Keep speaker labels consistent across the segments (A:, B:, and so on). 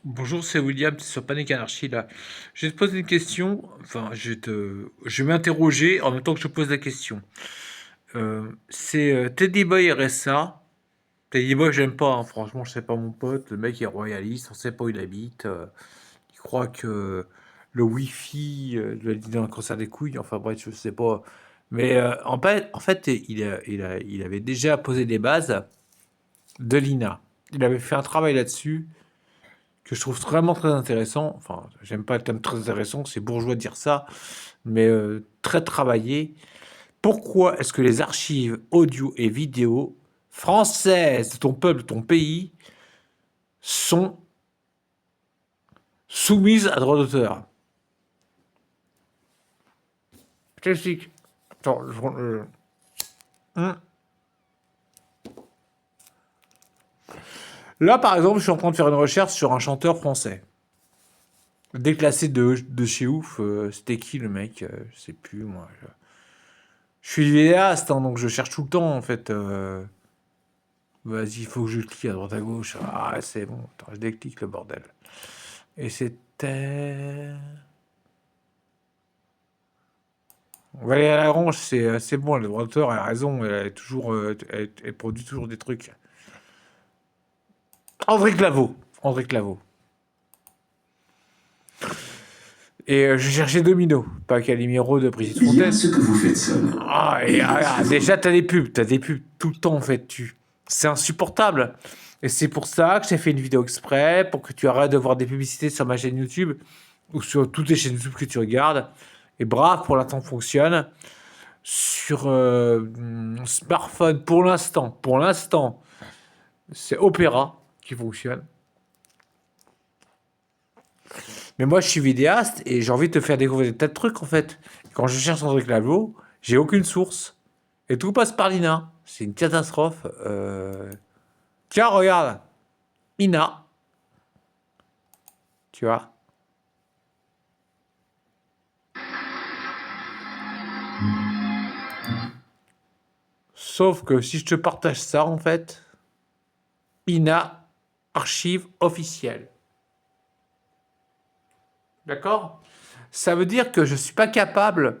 A: Bonjour, c'est William, c'est sur Panic Anarchy là. Je vais te poser une question, je vais m'interroger en même temps que je pose la question. C'est Teddy Boy RSA. Teddy Boy, j'aime pas, hein, franchement, je sais pas mon pote. Le mec est royaliste, on sait pas où il habite. Il croit que le Wi-Fi doit être dans le cancer des couilles. Enfin bref, je sais pas. Mais en fait, il avait déjà posé des bases de l'INA. Il avait fait un travail là-dessus que je trouve vraiment très intéressant. Enfin, j'aime pas le thème très intéressant, c'est bourgeois de dire ça, mais très travaillé. Pourquoi est-ce que les archives audio et vidéo françaises de ton peuple, de ton pays, sont soumises à droit d'auteur? Je t'explique. Attends, hum. Là, par exemple, je suis en train de faire une recherche sur un chanteur français. Déclassé de chez ouf, c'était qui le mec? Je sais plus, moi. Je suis vidéaste, hein, donc je cherche tout le temps, en fait. Vas-y, il faut que je clique à droite à gauche. Ah, c'est bon. Attends, je déclique le bordel. Et c'était. Valérie Lagrange, c'est bon, le droit d'auteur, elle a raison. Elle, est toujours, elle produit toujours des trucs. André Claveau. André Claveau. Et je cherchais Domino, pas Calimero de Brigitte
B: Bien
A: Fontaine.
B: ce que vous faites seul.
A: Déjà, t'as des pubs tout le temps, en fait. C'est insupportable. Et c'est pour ça que j'ai fait une vidéo exprès, pour que tu arrêtes de voir des publicités sur ma chaîne YouTube ou sur toutes les chaînes YouTube que tu regardes. Et bravo, pour l'instant, fonctionne. Sur smartphone, pour l'instant, c'est Opera qui fonctionne. Mais moi, je suis vidéaste et j'ai envie de te faire découvrir des tas de trucs, en fait. Quand je cherche un truc là-haut, j'ai aucune source. Et tout passe par l'INA. C'est une catastrophe. Tiens, regarde. INA. Tu vois. Sauf que si je te partage ça, en fait, INA, archive officielle. D'accord? Ça veut dire que je suis pas capable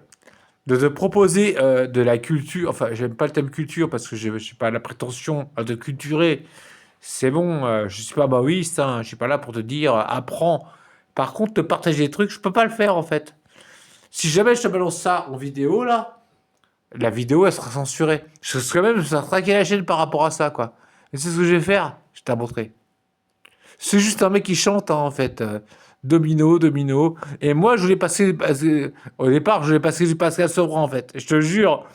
A: de te proposer de la culture. Enfin, j'aime pas le thème culture parce que je n'ai pas la prétention de culturer. C'est bon, je suis pas maoïste, hein, je suis pas là pour te dire apprends. Par contre, te partager des trucs, je peux pas le faire en fait. Si jamais je te balance ça en vidéo là, la vidéo elle sera censurée. Je serais même, ça traquer la chaîne par rapport à ça quoi. Et c'est ce que je vais faire, je t'ai montré. C'est juste un mec qui chante hein, en fait. Domino, domino. Et moi, je voulais passer. Au départ, je voulais passer du Pascal Sevran en fait. Je te jure,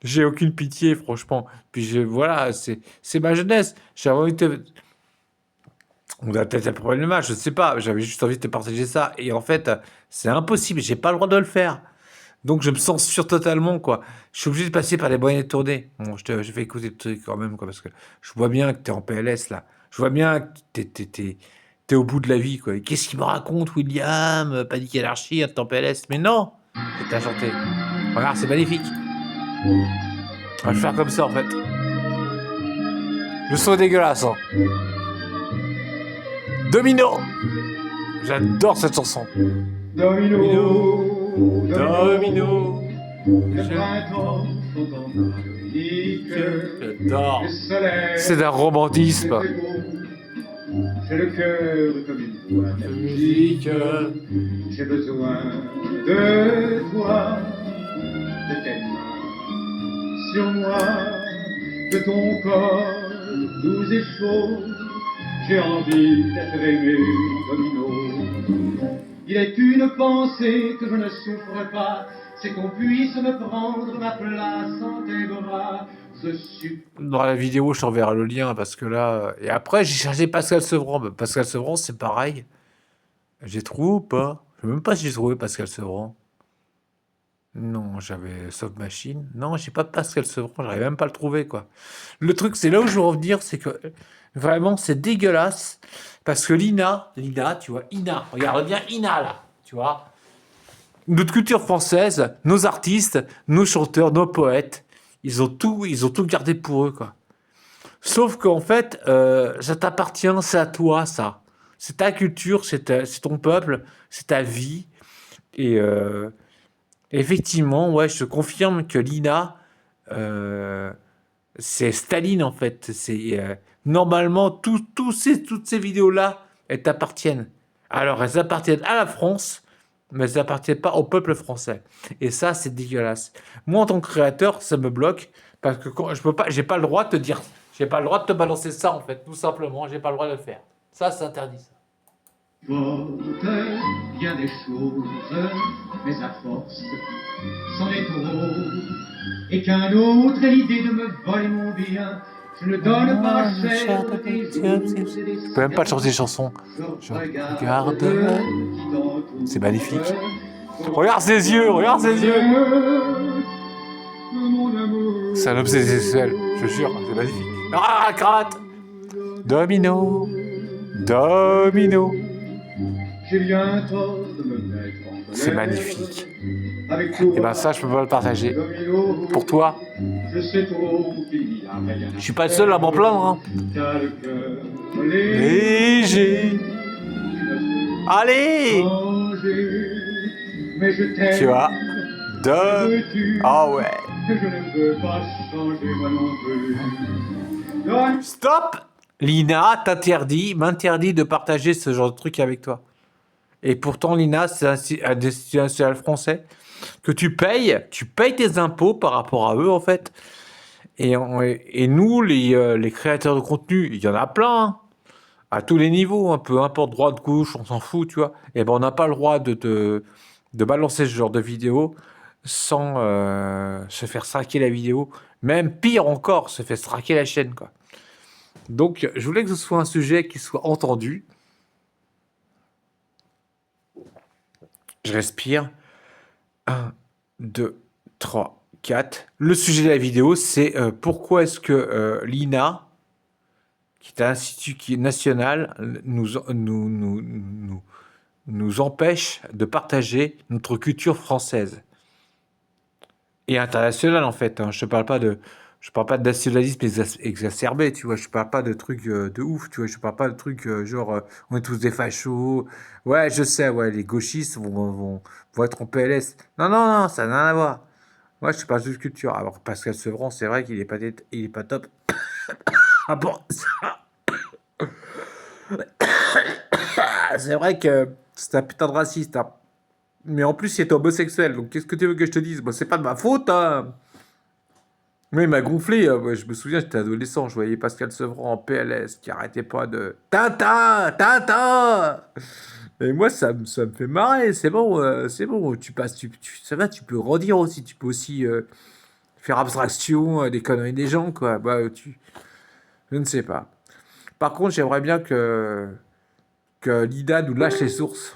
A: j'ai aucune pitié, franchement. Puis voilà, c'est ma jeunesse. J'avais envie de te, on a peut-être un problème de match, je ne sais pas. J'avais juste envie de te partager ça. Et en fait, c'est impossible. J'ai pas le droit de le faire. Donc je me censure totalement, quoi. Je suis obligé de passer par les moyens de tournée. Bon, je fais écouter le truc quand même, quoi, parce que je vois bien que t'es en PLS, là. Je vois bien que t'es au bout de la vie, quoi. Et qu'est-ce qu'il me raconte, William? Panique anarchie, t'es en PLS. Mais non! Et t'as chanté. Regarde, c'est magnifique. On va le faire comme ça, en fait. Le son est dégueulasse, hein. Domino! J'adore cette chanson.
C: Domino,
A: Domino,
C: domino,
A: domino,
C: le printemps sont en Dominique,
A: j'adore.
C: le soleil
A: C'est d'un
C: c'est
A: romantisme.
C: très beau, j'ai le cœur comme une boîte à musique,
A: Musique.
C: j'ai besoin de toi, de tes mains sur moi, de ton corps doux et chaud, j'ai envie d'être aimé, Domino. Il est une pensée que je ne souffre pas, c'est qu'on puisse me prendre ma place en tes bras. Je suis
A: Dans la vidéo, je t'enverrai le lien parce que là. Et après, j'ai cherché Pascal Sevran. Bah, Pascal Sevran, c'est pareil. J'ai trouvé ou pas? Je sais même pas si j'ai trouvé Pascal Sevran. Non, j'avais Soft Machine. Non, j'ai pas Pascal Sevran. J'arrive même pas à le trouver, quoi. Le truc, c'est là où je veux revenir, c'est que vraiment, c'est dégueulasse. Parce que l'INA, tu vois, INA, regarde bien INA là, tu vois. Notre culture française, nos artistes, nos chanteurs, nos poètes, ils ont tout gardé pour eux, quoi. Sauf qu'en fait, ça t'appartient, c'est à toi, ça. C'est ta culture, c'est ton peuple, c'est ta vie. Et effectivement, ouais, je te confirme que l'INA, euh, c'est Staline en fait. Normalement, toutes ces vidéos-là, elles t'appartiennent. Alors, elles appartiennent à la France, mais elles n'appartiennent pas au peuple français. Et ça, c'est dégueulasse. Moi, en tant que créateur, ça me bloque parce que je peux pas, j'ai pas le droit de te dire, j'ai pas le droit de te balancer ça en fait, tout simplement. J'ai pas le droit de le faire. Ça, c'est interdit. Ça.
C: Porte bien des choses, mais à force, c'en est trop. Et qu'un autre ait l'idée de me voler mon bien, je ne donne pas cher des jours et des
A: Je peux même pas chanter des chansons. Je regarde. C'est magnifique. Regarde ses yeux, regarde ses yeux. C'est un obsédé sexuel, je jure, c'est magnifique. Ah, gratte. Domino. Domino.
C: J'ai bien tort de me mettre en colère.
A: C'est magnifique.
C: Avec
A: Et ben ça, je peux pas le partager.
C: domino,
A: Pour toi,
C: je sais trop qu'il y a rien
A: je suis pas le seul à m'en plaindre. Hein.
C: T'as le cœur
A: Léger. Allez.
C: changé, mais je t'aime.
A: Tu vois. De.
C: Veux-tu
A: Ah ouais.
C: que je ne peux pas changer moi non plus. Donne-
A: Stop. Lina m'interdit de partager ce genre de truc avec toi. Et pourtant, l'INA, c'est un institut national français que tu payes tes impôts par rapport à eux, en fait. Et nous, les créateurs de contenu, il y en a plein, hein, à tous les niveaux, hein, peu importe droite, gauche, on s'en fout, tu vois. Et ben, on n'a pas le droit de balancer ce genre de vidéo sans se faire straquer la vidéo. Même pire encore, se faire straquer la chaîne, quoi. Donc, je voulais que ce soit un sujet qui soit entendu. Je respire. 1, 2, 3, 4. Le sujet de la vidéo, c'est pourquoi est-ce que l'INA, qui est un institut national, nous empêche de partager notre culture française et internationale, en fait. Hein. Je parle pas de nationalisme exacerbé, tu vois. Je parle pas de trucs de ouf, tu vois. Je parle pas de trucs genre on est tous des fachos. Ouais, je sais, ouais, les gauchistes vont être en PLS. Non, non, non, ça n'a rien à voir. Moi, je parle de culture. Alors, Pascal Sevran, c'est vrai qu'il est il est pas top. Ah bon, c'est vrai que c'est un putain de raciste. Hein. Mais en plus, il est homosexuel. Donc, qu'est-ce que tu veux que je te dise? Bon, c'est pas de ma faute. Hein. Mais il m'a gonflé. Ouais, je me souviens, j'étais adolescent. Je voyais Pascal Sevran en PLS qui arrêtait pas de Tintin, Tintin. Et moi, ça me fait marrer. C'est bon, c'est bon. Tu passes, ça va. Tu peux redire aussi. Tu peux aussi faire abstraction des conneries des gens, quoi. Bah, je ne sais pas. Par contre, j'aimerais bien que l'IDA nous lâche les sources.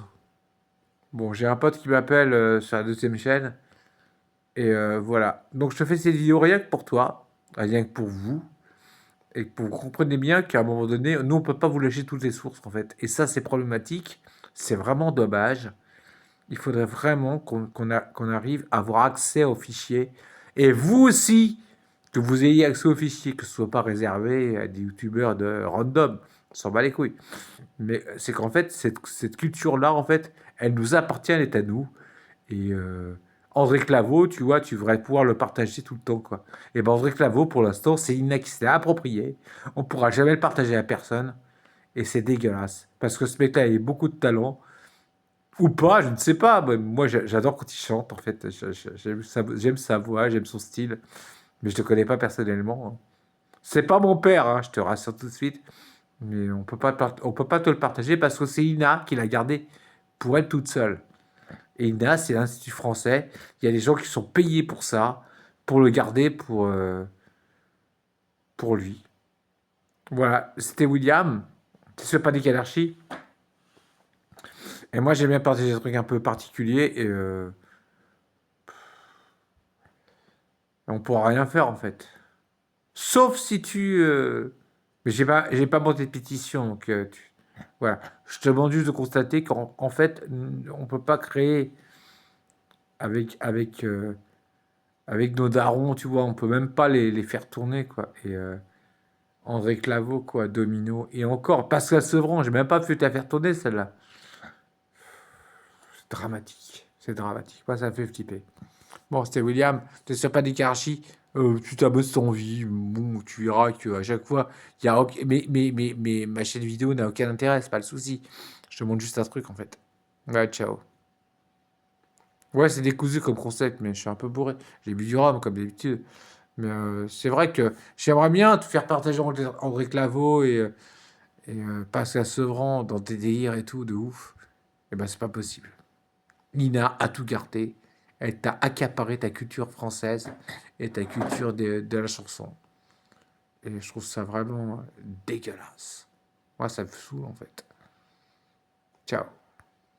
A: Bon, j'ai un pote qui m'appelle sur la deuxième chaîne. Et voilà. Donc, je te fais cette vidéo rien que pour toi, rien que pour vous. Et que vous comprenez bien qu'à un moment donné, nous, on peut pas vous lâcher toutes les sources, en fait. Et ça, c'est problématique. C'est vraiment dommage. Il faudrait vraiment qu'on arrive à avoir accès aux fichiers. Et vous aussi, que vous ayez accès aux fichiers, que ce soit pas réservé à des youtubeurs de random. On s'en bat les couilles. Mais c'est qu'en fait, cette culture-là, en fait, elle nous appartient, elle est à nous. Et André Claveau, tu vois, tu devrais pouvoir le partager tout le temps, quoi. Et ben André Claveau, pour l'instant, c'est une qui s'est approprié. On pourra jamais le partager à personne. Et c'est dégueulasse. Parce que ce mec-là, il a beaucoup de talent. Ou pas, je ne sais pas. Moi, j'adore quand il chante, en fait. J'aime sa voix, j'aime son style. Mais je ne le connais pas personnellement. Hein. C'est pas mon père, hein, je te rassure tout de suite. Mais on peut pas te le partager parce que c'est Ina qui l'a gardé pour elle toute seule. Et Ina, c'est l'Institut français. Il y a des gens qui sont payés pour ça, pour le garder pour lui. Voilà, c'était William. C'est pas des anarchie. Et moi, j'aime bien partager des trucs un peu particuliers et on pourra rien faire en fait. Sauf si tu. Mais j'ai pas monté de pétition, donc voilà. Je te demande juste de constater qu'en fait, on peut pas créer avec nos darons, tu vois. On peut même pas les faire tourner, quoi. Et André Claveau, quoi, Domino. Et encore, Pascal Sevran, j'ai même pas pu te la faire tourner, celle-là. C'est dramatique. C'est dramatique. Moi, ça me fait flipper. Bon, c'était William. T'es sur Panic Archie. Tu t'abonnes ton vie. Bon, tu verras qu'à chaque fois, il y a... mais ma chaîne vidéo n'a aucun intérêt, c'est pas le souci. Je te montre juste un truc, en fait. Ouais, ciao. Ouais, c'est décousu comme concept, mais je suis un peu bourré. J'ai bu du rhum, comme d'habitude. Mais c'est vrai que j'aimerais bien te faire partager André Claveau et Pascal Sevran dans tes délires et tout, de ouf. Et ben, c'est pas possible. Nina a tout gardé. Elle t'a accaparé ta culture française et ta culture de la chanson. Et je trouve ça vraiment dégueulasse. Moi, ça me saoule, en fait. Ciao.